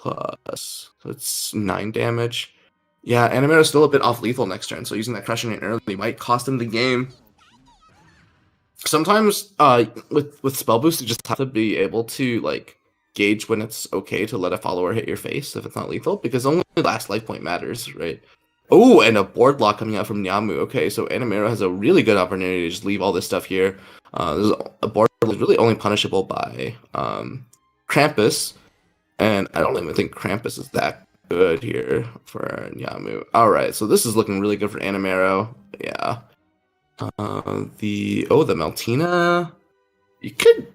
plus. So it's 9 damage. Yeah, Animero's still a bit off lethal next turn, so using that crushing it early might cost him the game. Sometimes with spell boost you just have to be able to like gauge when it's okay to let a follower hit your face if it's not lethal, because only the last life point matters, right? Oh, and a board lock coming out from Nyamu. Okay, so Animero has a really good opportunity to just leave all this stuff here. There's a board that's really only punishable by Krampus, and I don't even think Krampus is that good here for Nyamu. Alright, so this is looking really good for Animero. Yeah. The Meltina. You could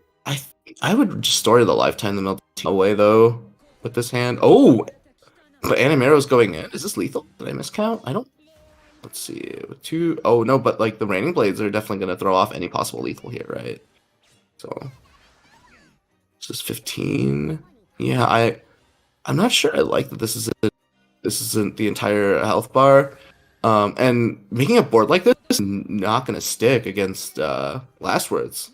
I would just story the lifetime the Meltina away though with this hand. Oh, but Animero's going in. Is this lethal? Did I miscount? I don't. Let's see. With 2. Oh no, but like the Raining Blades are definitely gonna throw off any possible lethal here, right? So this is 15. Yeah, I'm not sure I like that this isn't the entire health bar. And making a board like this is not going to stick against Last Words.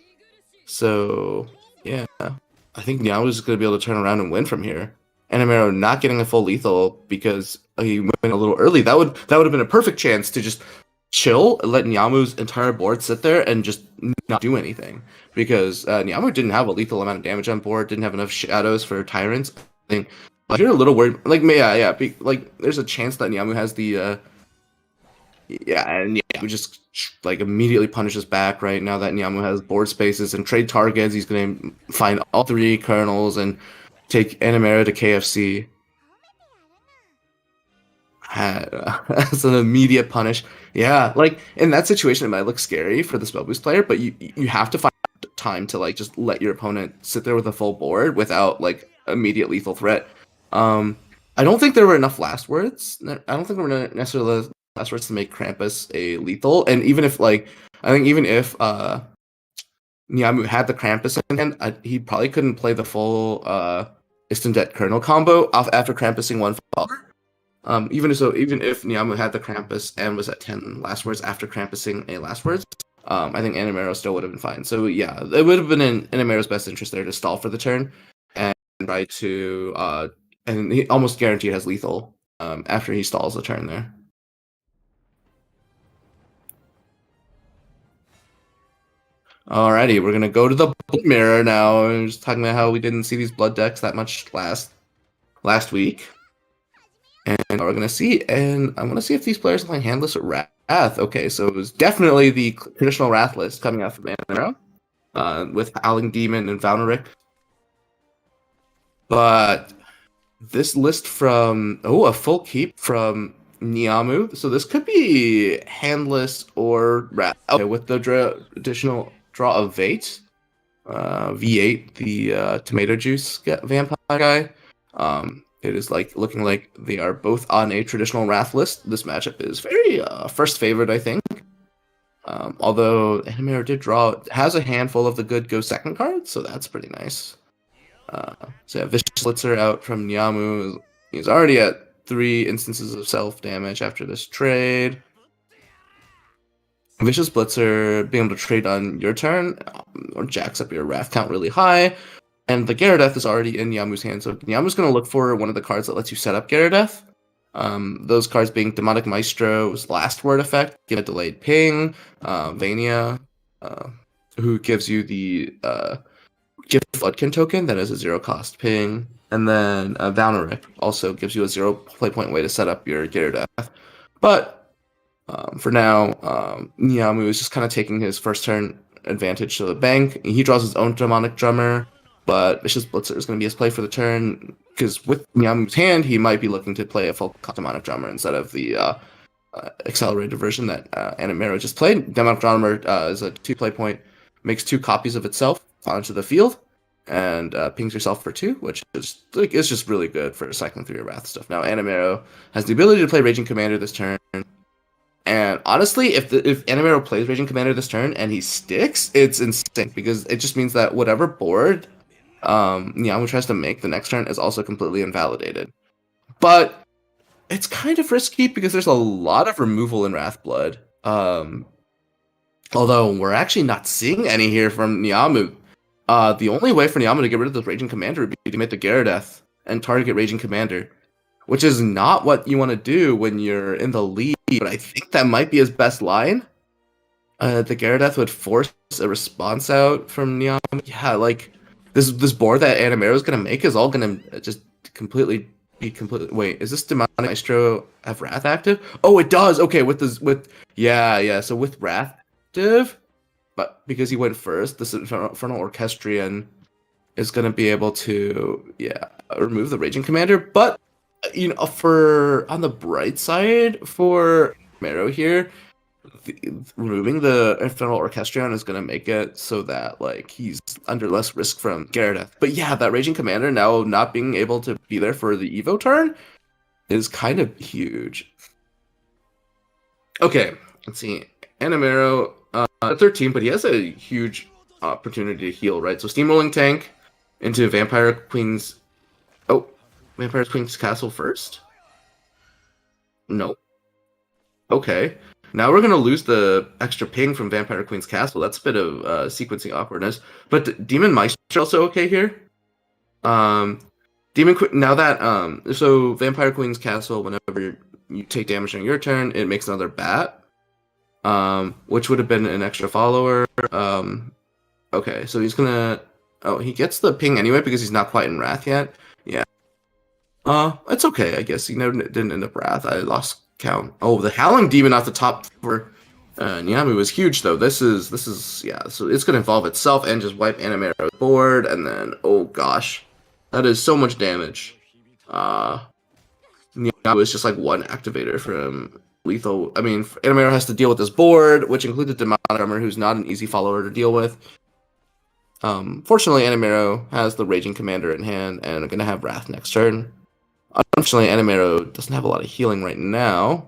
So, yeah. I think Nyamu is going to be able to turn around and win from here. Animero not getting a full lethal because he went a little early. That would have been a perfect chance to just chill and let Nyamu's entire board sit there and just not do anything. Because Nyamu didn't have a lethal amount of damage on board, didn't have enough shadows for Tyrants. I think you're a little worried. Like, yeah. Like, there's a chance that Nyamu has the... we just like immediately punishes back right now that Nyamu has board spaces and trade targets. He's going to find all 3 kernels and take Animero to KFC. As an immediate punish. Yeah, like in that situation it might look scary for the spell boost player, but you have to find time to like just let your opponent sit there with a full board without like immediate lethal threat. I don't think there were enough last words. I don't think there were necessarily last words to make Krampus a lethal. And even if like I think even if Nyamu had the Krampus in hand, he probably couldn't play the full Istandet Kernel combo off after Krampusing one follower. Even if Nyamu had the Krampus and was at 10 last words after Krampusing a last words, I think Animero still would have been fine. So yeah, it would have been in Animero's best interest there to stall for the turn and try to and he almost guaranteed has lethal after he stalls the turn there. Alrighty, we're gonna go to the blood mirror now. We're just talking about how we didn't see these blood decks that much last week. And we're gonna see, and I'm gonna see if these players are playing handless or Wrath. Okay, so it was definitely the traditional Wrath list coming out from Animero, with Howling Demon and Valneric. But this list from a full keep from Nyamu. So this could be handless or Wrath. Okay, with the additional draw of Vate, V8, the tomato juice vampire guy. It is like looking like they are both on a traditional Wrath list. This matchup is very first favored, I think. Although Animero has a handful of the good go second cards, so that's pretty nice. So yeah, Vicious Blitzer out from Nyamu. He's already at 3 instances of self damage after this trade. Vicious Blitzer being able to trade on your turn or jacks up your Wrath count really high. And the Gyaradeath is already in Nyamu's hand, so Nyamu's going to look for one of the cards that lets you set up Gyaradeath. Those cards being Demonic Maestro's Last Word effect, give a delayed ping, Vania, who gives you the Gift Floodkin token that is a 0-cost ping, and then Valneric also gives you a 0 play point way to set up your Gyaradeath. But for now, Nyamu is just kind of taking his first turn advantage to the bank. He draws his own Demonic Drummer, but Vicious Blitzer is going to be his play for the turn, because with Nyamu's hand, he might be looking to play a full Demonic Drummer instead of the accelerated version that Animero just played. Demonic Drummer is a 2 play point, makes 2 copies of itself onto the field, and pings yourself for 2, which is like it's just really good for cycling through your Wrath stuff. Now Animero has the ability to play Raging Commander this turn, and honestly, if Animero plays Raging Commander this turn and he sticks, it's insane, because it just means that whatever board Nyamu tries to make the next turn is also completely invalidated. But it's kind of risky because there's a lot of removal in Wrathblood. Although we're actually not seeing any here from Nyamu. The only way for Nyamu to get rid of the Raging Commander would be to make the Gyaradeath. and target Raging Commander, which is not what you want to do when you're in the lead, but I think that might be his best line. The Gyaradeath would force a response out from nyamu. Yeah, like this board that Animero is gonna make is all gonna just completely be completely. Wait, is this Demonic Maestro have Wrath active? Oh, it does. Okay, with yeah. So with Wrath active, but because he went first, this Infernal Orchestrion is gonna be able to remove the Raging Commander. But for on the bright side for Mero here, removing the Infernal Orchestrion is going to make it so that like he's under less risk from Gyaradeath. But yeah, that Raging Commander now not being able to be there for the Evo turn is kind of huge. Okay, let's see. Animero, 13, but he has a huge opportunity to heal, right? So Steamrolling Tank into Vampire Queen's... Oh, Vampire Queen's Castle first? No. Okay. Now we're going to lose the extra ping from Vampire Queen's Castle. That's a bit of sequencing awkwardness. But Demon Maestro also okay here. Demon Queen, now that, so Vampire Queen's Castle, whenever you take damage on your turn, it makes another bat. Which would have been an extra follower. Okay, so he's going to, oh, he gets the ping anyway because he's not quite in Wrath yet. Yeah. It's okay, I guess. He never didn't end up Wrath. I lost count. Oh, the Howling Demon off the top for nyamu is huge, though. This is yeah. So it's gonna involve itself and just wipe Animero's board, and then oh gosh, that is so much damage. Nyamu is just like one activator from lethal. I mean, Animero has to deal with this board, which includes a Demonic Drummer, who's not an easy follower to deal with. Fortunately, Animero has the Raging Commander in hand, and gonna have Wrath next turn. Unfortunately, Animero doesn't have a lot of healing right now.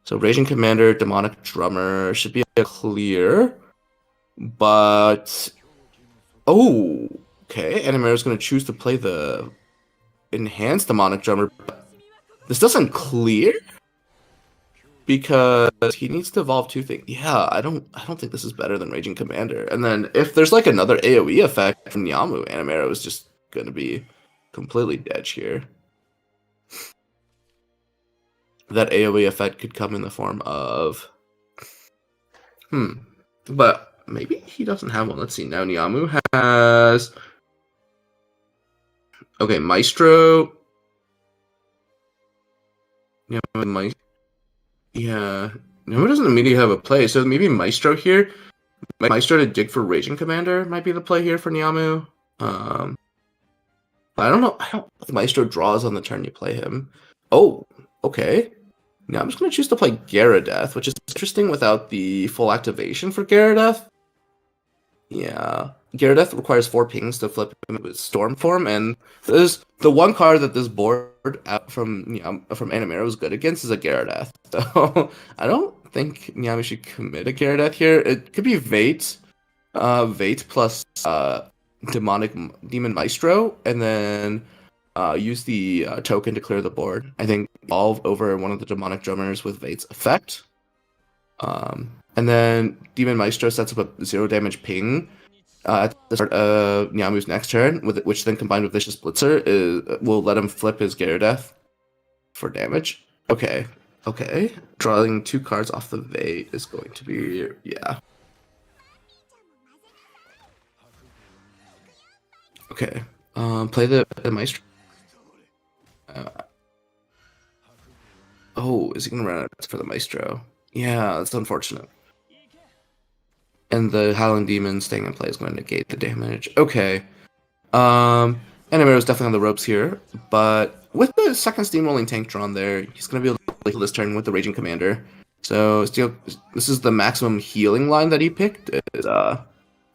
So Raging Commander, Demonic Drummer should be clear. But... oh, okay. Animero's going to choose to play the Enhanced Demonic Drummer. This doesn't clear? Because he needs to evolve two things. Yeah, I don't think this is better than Raging Commander. And then if there's like another AoE effect from nyamu, Animero is just going to be completely dead here. That AoE effect could come in the form of... But maybe he doesn't have one. Let's see. Now nyamu has... okay, Maestro. Yeah, nyamu doesn't immediately have a play, so maybe Maestro here. Maestro to dig for Raging Commander might be the play here for nyamu. I don't know. If Maestro draws on the turn you play him. Oh, okay. Now I'm just going to choose to play Gyaradeath, which is interesting without the full activation for Gyaradeath. Yeah. Gyaradeath requires 4 pings to flip him with Storm form, and this the one card that this board from Animero is good against is a Gyaradeath. So I don't think nyamu should commit a Gyaradeath here. It could be Vate. Vate plus Demon Maestro, and then use the token to clear the board. I think evolve over one of the Demonic Drummers with Vate's effect. And then Demon Maestro sets up a 0 damage ping at the start of nyamu's next turn, which then combined with Vicious Blitzer will let him flip his Gyaradeath for damage. Okay. Drawing 2 cards off the Vate is going to be, yeah. Okay. Play the Maestro. Oh, is he gonna run out for the Maestro? Yeah, that's unfortunate. And the Howling Demon staying in play is going to negate the damage. Okay. Animero is definitely on the ropes here, but with the second Steamrolling Tank drawn there, he's going to be able to heal this turn with the Raging Commander. So this is the maximum healing line that he picked. Is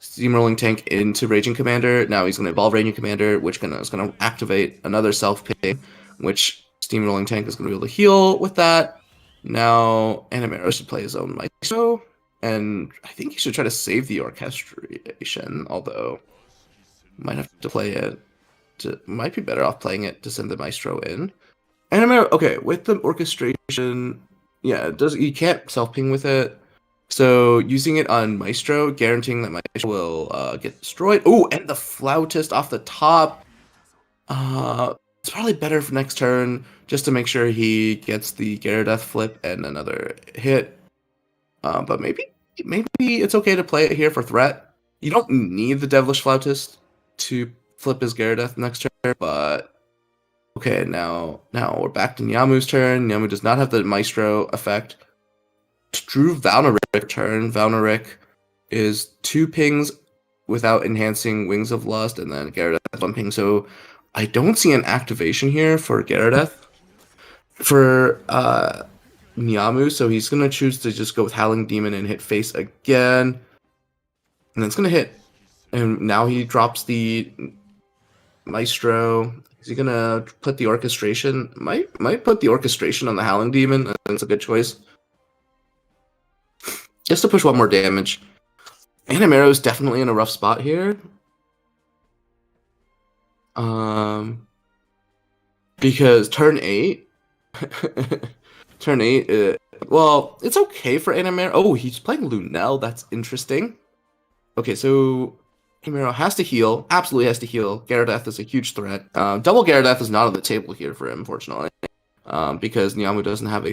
Steamrolling Tank into Raging Commander. Now he's going to evolve Raging Commander, which is going to activate another self-ping, which Steamrolling Tank is going to be able to heal with that. Now Animero should play his own Maestro, and I think he should try to save the Orchestration, although might have to play it. Might be better off playing it to send the Maestro in. Animero, okay, with the Orchestration, yeah, you can't self-ping with it. So using it on Maestro, guaranteeing that Maestro will get destroyed. Oh, and the Flautist off the top. it's probably better for next turn just to make sure he gets the Gyaradeath flip and another hit. But maybe it's okay to play it here for threat. You don't need the Devilish Flautist to flip his Gyaradeath next turn, but okay, now we're back to Nyamu's turn. Nyamu does not have the Maestro effect. Drew Valneric turn. Valneric is 2 pings without enhancing Wings of Lust, and then Gyaradeath has 1 ping. So I don't see an activation here for Gyaradeath. For Nyamu, so he's gonna choose to just go with Howling Demon and hit face again. And it's gonna hit. And now he drops the Maestro. Is he gonna put the orchestration? Might put the orchestration on the Howling Demon. That's a good choice. Just to push 1 more damage. Animero is definitely in a rough spot here. Because turn 8. Turn 8. Well, it's okay for Animero. Oh, he's playing Lunel. That's interesting. Okay, so Animero has to heal. Absolutely has to heal. Gyaradeath is a huge threat. Double Gyaradeath is not on the table here for him, unfortunately. Because Nyamu doesn't have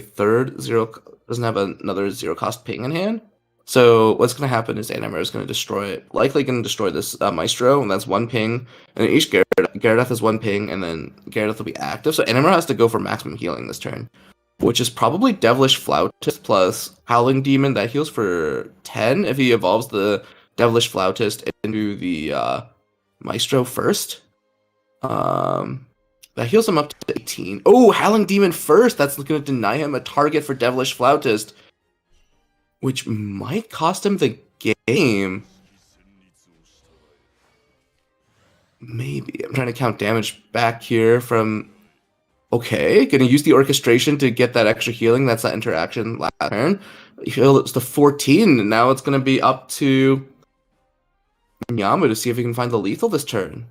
another 0 cost ping in hand. So what's going to happen is Animero is going to likely going to destroy this Maestro, and that's 1 ping. And each Gyaradeath has 1 ping, and then Gyaradeath will be active. So Animero has to go for maximum healing this turn, which is probably Devilish Flautist plus Howling Demon. That heals for 10 if he evolves the Devilish Flautist into the Maestro first. That heals him up to 18. Oh, Howling Demon first! That's going to deny him a target for Devilish Flautist, which might cost him the game. Maybe. I'm trying to count damage back here from... Okay, gonna use the orchestration to get that extra healing. That's that interaction last turn. It's the 14, and now it's gonna be up to Nyamu to see if he can find the lethal this turn.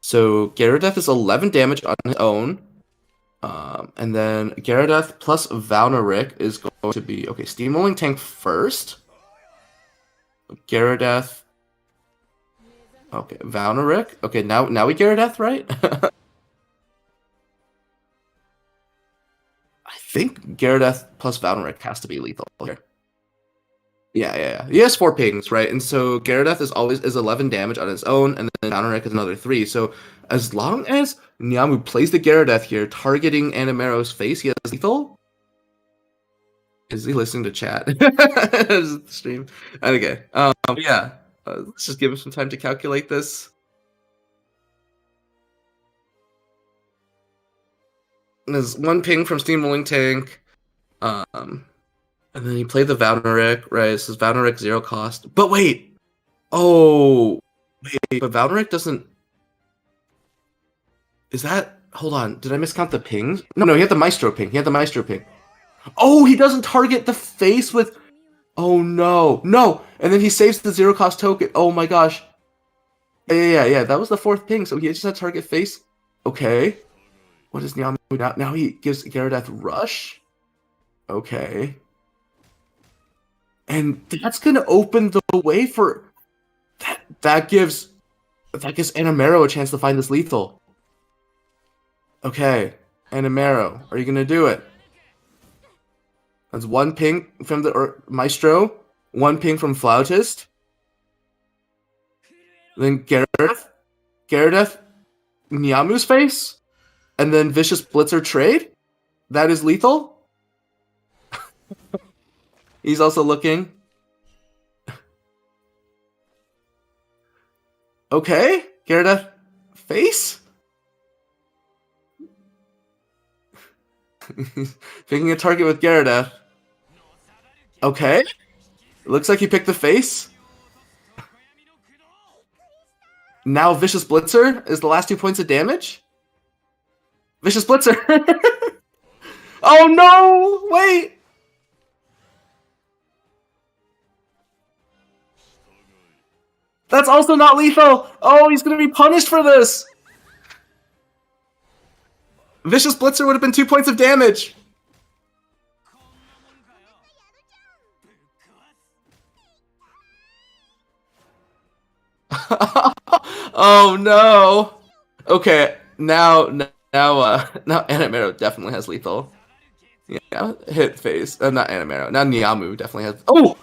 So Gyaradeath is 11 damage on his own. And then Gyaradeath plus Valneric is going to be... Okay, Steamrolling Tank first. Gyaradeath. Okay, Valneric. Okay, now we Gyaradeath, right? I think Gyaradeath plus Valneric has to be lethal here. Yeah. He has 4 pings, right? And so Gyaradeath is 11 damage on its own, and then Valneric is another 3. So as long as Nyamu plays the Gyaradeath here, targeting Animero's face, he has lethal. Is he listening to chat? Stream. Okay. Yeah. Let's just give him some time to calculate this. And there's 1 ping from Steamrolling Tank. And then you play the Valneric, right? This is Valneric 0 cost. But wait! Oh! Wait, but Valneric doesn't... Is that... Hold on, did I miscount the pings? No, he had the Maestro ping. Oh, he doesn't target the face with... Oh, no. No! And then he saves the 0 cost token. Oh my gosh. Yeah. That was the 4th ping, so he just had target face. Okay. What is Nyamu now? Now he gives Gyaradeath Rush? Okay. And that's gonna open the way for... That gives Animero a chance to find this lethal. Okay. Animero, are you gonna do it? That's 1 ping from the Maestro, 1 ping from Flautist. Then Gyaradeath, Nyamu's face, and then Vicious Blitzer trade. That is lethal. He's also looking. Okay, Gyaradeath face. Picking a target with Gyaradeath. Okay. Looks like he picked the face. Now Vicious Blitzer is the last 2 points of damage. Vicious Blitzer. Oh no! Wait! That's also not lethal! Oh, he's gonna be punished for this! Vicious Blitzer would have been 2 points of damage! Oh no! Okay, now now Animero definitely has lethal. Yeah, hit face. Not Animero. Now nyamu definitely has. Oh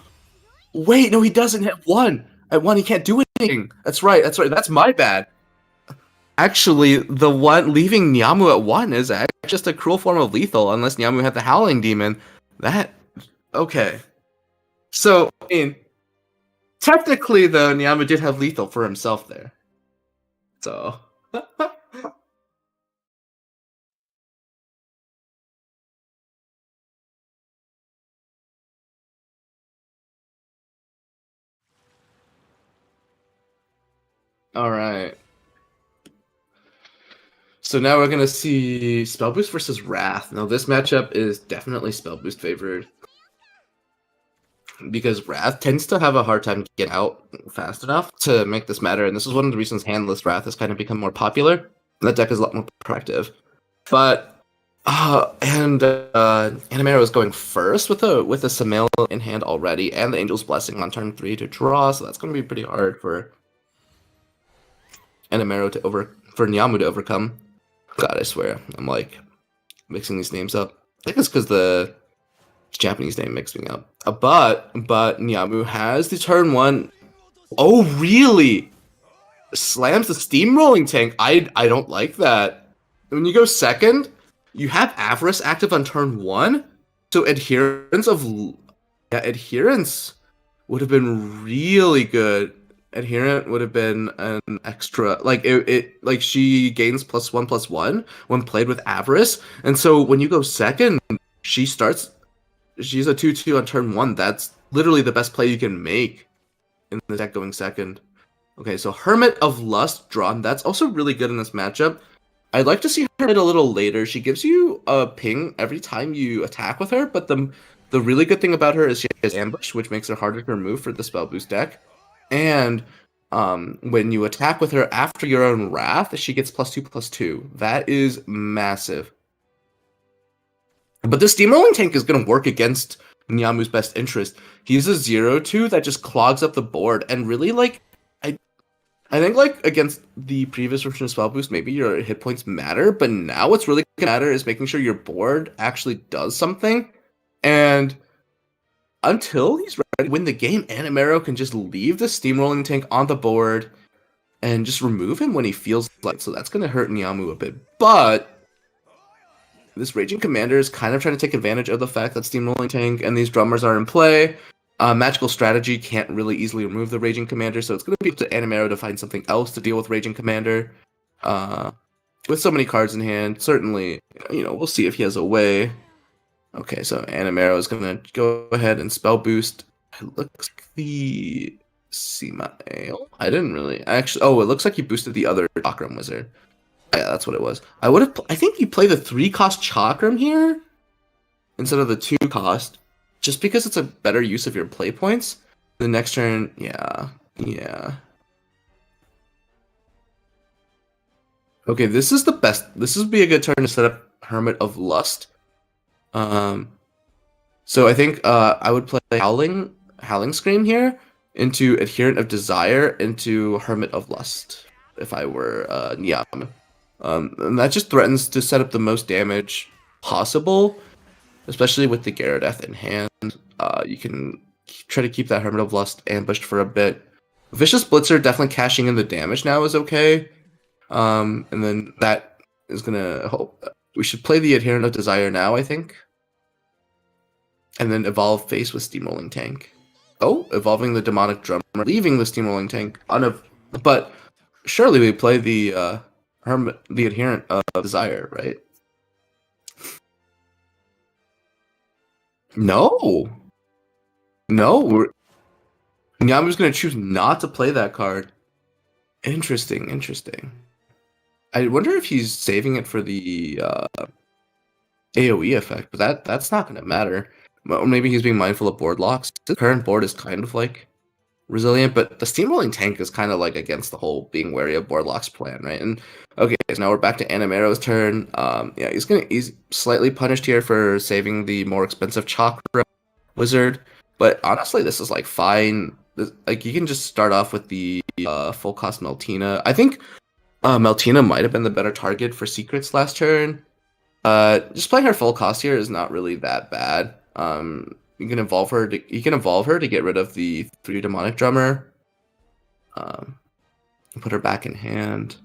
wait, no, he doesn't hit one. At one, he can't do anything. That's right. That's right. That's my bad. Actually, the one leaving nyamu at one is just a cruel form of lethal, unless nyamu had the howling demon. That okay. So I mean, technically, though, nyamu did have lethal for himself there. So. All right. So now we're gonna see Spell Boost versus Wrath. Now this matchup is definitely Spell Boost favored because Wrath tends to have a hard time getting out fast enough to make this matter, and this is one of the reasons Handless Wrath has kind of become more popular. That deck is a lot more proactive. But Animero is going first with a Samael in hand already, and the Angel's Blessing on turn 3 to draw, so that's going to be pretty hard for Animero for Nyamu to overcome. God, I swear, I'm like mixing these names up. I think it's because the Japanese name mixed me up. But Nyamu has the turn 1. Oh, really? Slams the steamrolling tank. I don't like that. When you go second, you have Avarice active on turn 1, so adherence would have been really good. Adherent would have been an extra, like like she gains +1/+1 when played with Avarice, and so when you go second, she's a 2/2 on turn 1. That's literally the best play you can make in the deck going second. Okay, so Hermit of Lust drawn. That's also really good in this matchup. I'd like to see her hit a little later. She gives you a ping every time you attack with her, but the really good thing about her is she has Ambush, which makes her harder to remove for the Spell Boost deck. And when you attack with her after your own Wrath, she gets +2/+2. That is massive. But the Steamrolling Tank is going to work against Nyamu's best interest. He's a 0/2 that just clogs up the board, and really, like, I think, like, against the previous version of Spell Boost, maybe your hit points matter, but now what's really going to matter is making sure your board actually does something. And until he's ready to win the game, Animero can just leave the Steamrolling Tank on the board and just remove him when he feels like. So that's going to hurt Nyamu a bit. But this Raging Commander is kind of trying to take advantage of the fact that Steamrolling Tank and these drummers are in play. Magical Strategy can't really easily remove the Raging Commander, so it's going to be up to Animero to find something else to deal with Raging Commander. With so many cards in hand, certainly, we'll see if he has a way. Okay, so Animero is going to go ahead and Spell Boost. It looks like the Samael. I didn't really actually. Oh, it looks like he boosted the other Chakram Wizard. Yeah, that's what it was. I think you play the 3-cost Chakram here instead of the 2-cost, just because it's a better use of your play points. The next turn, yeah. Okay, this is the best. This would be a good turn to set up Hermit of Lust. So I think I would play Howling Scream here into Adherent of Desire into Hermit of Lust if I were Nyamu. And that just threatens to set up the most damage possible, especially with the Gyaradeath in hand. You can try to keep that Hermit of Lust ambushed for a bit. Vicious Blitzer definitely cashing in the damage now is okay. And then that is gonna hope. We should play the Adherent of Desire now, I think. And then evolve face with Steamrolling Tank. Oh, evolving the Demonic Drummer, leaving the Steamrolling Tank but surely we play the Adherent of Desire, right? No, Nyamu's gonna choose not to play that card. Interesting. I wonder if he's saving it for the AoE effect, but that's not gonna matter. Or maybe he's being mindful of board locks. The current board is kind of like resilient, but the Steamrolling Tank is kind of like against the whole being wary of board locks plan, right? And okay, so now we're back to Animero's turn. Yeah, he's slightly punished here for saving the more expensive Chakra Wizard, but honestly, this is like fine. Like you can just start off with the full cost Meltina. I think Meltina might have been the better target for secrets last turn. Just playing her full cost here is not really that bad. You can evolve her to get rid of the 3 demonic drummer. Put her back in hand.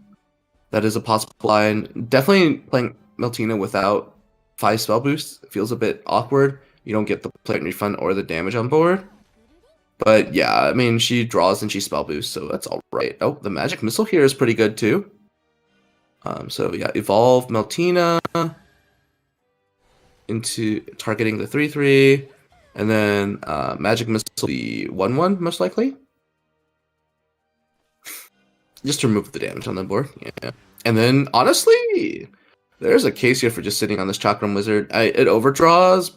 That is a possible line. Definitely playing Meltina without 5 spell boosts feels a bit awkward. You don't get the plate refund or the damage on board. But yeah, I mean, she draws and she spell boosts, so that's all right. Oh, the magic missile here is pretty good too. So yeah, evolve Meltina into targeting the 3/3, and then magic missile the 1/1 most likely. Just to remove the damage on the board, yeah. And then honestly, there's a case here for just sitting on this Chakram Wizard. It overdraws,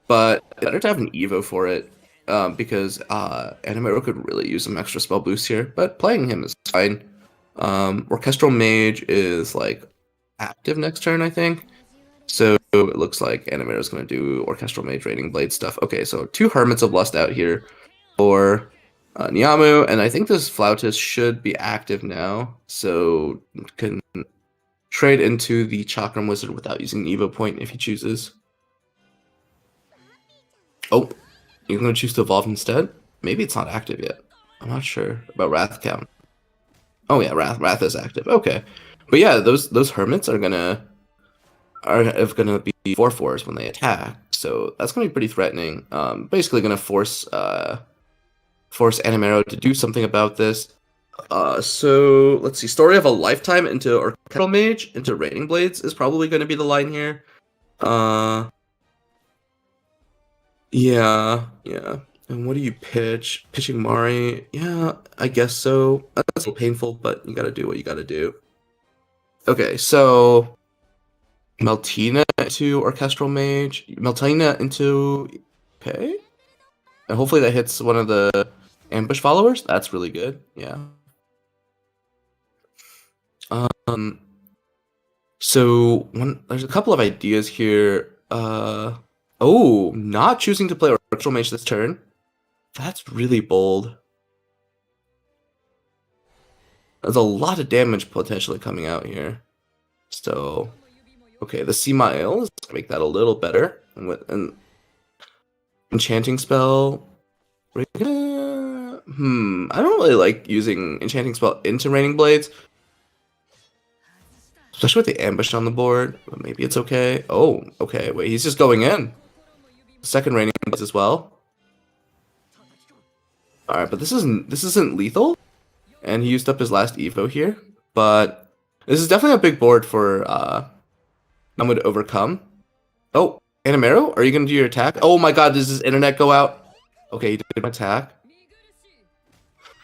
but better to have an Evo for it. Because Animero could really use some extra spell boosts here, but playing him is fine. Orchestral Mage is like active next turn, I think. So it looks like Animero is going to do Orchestral Mage Raining Blade stuff. Okay, so 2 Hermits of Lust out here for nyamu, and I think this Flautist should be active now, so can trade into the Chakram Wizard without using Evo point if he chooses. Oh. You're going to choose to evolve instead? Maybe it's not active yet. I'm not sure about Wrath count. Oh yeah, Wrath is active. Okay, but yeah, those Hermits are gonna be 4/4s when they attack. So that's gonna be pretty threatening. Basically gonna force Animero to do something about this. So let's see. Story of a Lifetime into Orchestral Mage into Raining Blades is probably going to be the line here. Yeah. And what do you pitch? Pitching Mari? Yeah, I guess so. That's a little painful, but you gotta do what you gotta do. Okay, so Meltina into Orchestral Mage. Meltina into... Okay. And hopefully that hits one of the ambush followers. That's really good. Yeah. So there's a couple of ideas here. Oh, not choosing to play Orchestral Mage this turn. That's really bold. There's a lot of damage potentially coming out here. So, okay, the Semail is gonna make that a little better. And with an enchanting spell. I don't really like using enchanting spell into Raining Blades. Especially with the ambush on the board. But maybe it's okay. Oh, okay, wait, he's just going in. Second Raining Blades as well. Alright, but this isn't lethal. And he used up his last Evo here. But this is definitely a big board for Nyamu to overcome. Oh, Animero, are you gonna do your attack? Oh my god, does his internet go out? Okay, he did an attack.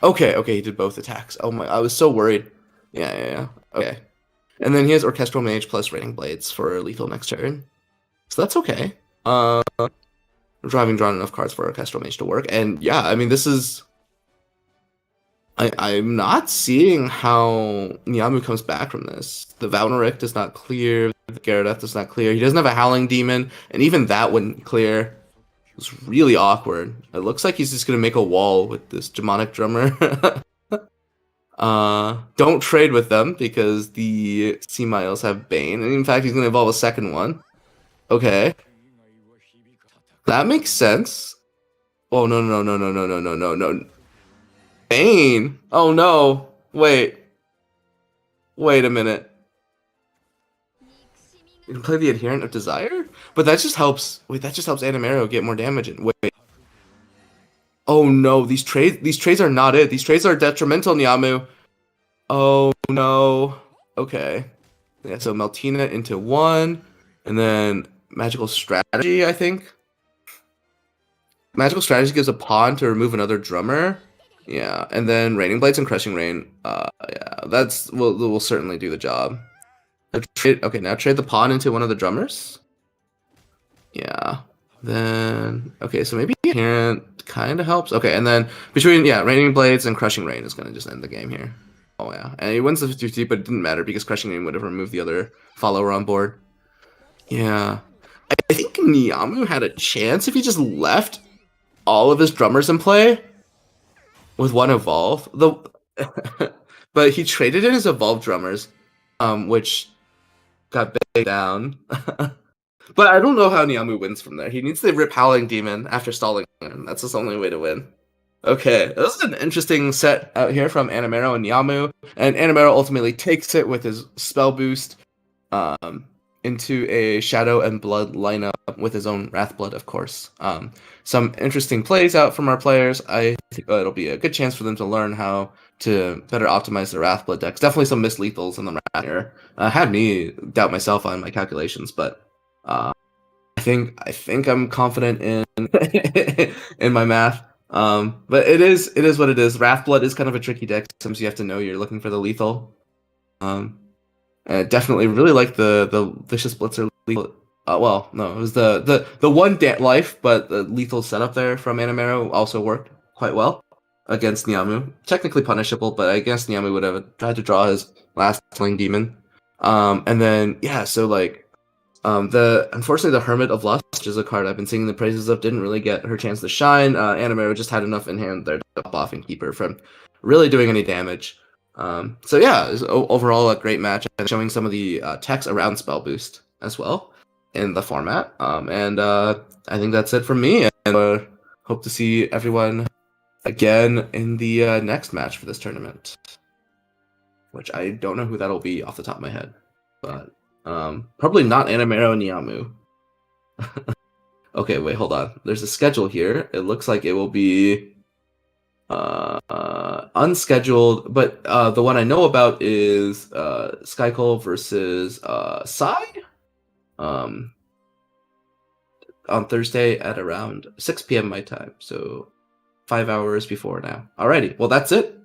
Okay, he did both attacks. Oh my, I was so worried. Yeah. Okay. And then he has Orchestral Mage plus Raining Blades for lethal next turn. So that's okay. Having drawn enough cards for Orchestral Mage to work. And yeah, I mean, this is... I'm not seeing how Nyamu comes back from this. The Valneric does not clear. The Gyarados does not clear. He doesn't have a Howling Demon. And even that wouldn't clear. It's really awkward. It looks like he's just going to make a wall with this Demonic Drummer. Don't trade with them because the Semiles have Bane. And in fact, he's going to evolve a second one. Okay. That makes sense. Oh, no. Bane? Oh, no. Wait a minute. You can play the Adherent of Desire? But that just helps... Wait, that just helps Animero get more damage in. Wait. Oh, no. These trades are not it. These trades are detrimental, Nyamu. Oh, no. Okay. Yeah, so Meltina into 1. And then Magical Strategy, I think. Magical Strategy gives a pawn to remove another drummer. Yeah, and then Raining Blades and Crushing Rain. Yeah, will certainly do the job. Okay, now trade the pawn into one of the drummers. Yeah. Then okay, so maybe Adherent kind of helps. Okay, and then between Raining Blades and Crushing Rain is gonna just end the game here. Oh yeah, and he wins the 50-50, but it didn't matter because Crushing Rain would have removed the other follower on board. Yeah, I think Nyamu had a chance if he just left all of his drummers in play with one evolve. but he traded in his evolved drummers, which got big down. But I don't know how nyamu wins from there. He needs to rip Howling Demon after stalling him. That's his only way to win. Okay, this is an interesting set out here from Animero and nyamu, and Animero ultimately takes it with his spell boost into a Shadow and Blood lineup with his own Wrathblood, of course. Some interesting plays out from our players. I think it'll be a good chance for them to learn how to better optimize their Wrathblood decks. Definitely some mislethals in the Wrath here. Had me doubt myself on my calculations, but I think I'm confident in in my math. But it is what it is. Wrathblood is kind of a tricky deck. Sometimes you have to know you're looking for the lethal. Definitely really like the Vicious Blitzer lethal. Well, no, it was the one life, but the lethal setup there from Animero also worked quite well against nyamu. Technically punishable, but against nyamu would have tried to draw his last Fling Demon. And then yeah, so like unfortunately the Hermit of Lust, which is a card I've been singing the praises of, didn't really get her chance to shine. Animero just had enough in hand there to top off and keep her from really doing any damage. So yeah, it was overall a great match, and showing some of the techs around Spell Boost as well in the format. I think that's it from me, and hope to see everyone again in the next match for this tournament, which I don't know who that'll be off the top of my head, but probably not Animero and nyamu. Okay, wait, hold on. There's a schedule here. It looks like it will be unscheduled, but the one I know about is Skycall versus Psy on Thursday at around 6 p.m. my time, so 5 hours before now. Alrighty, well that's it.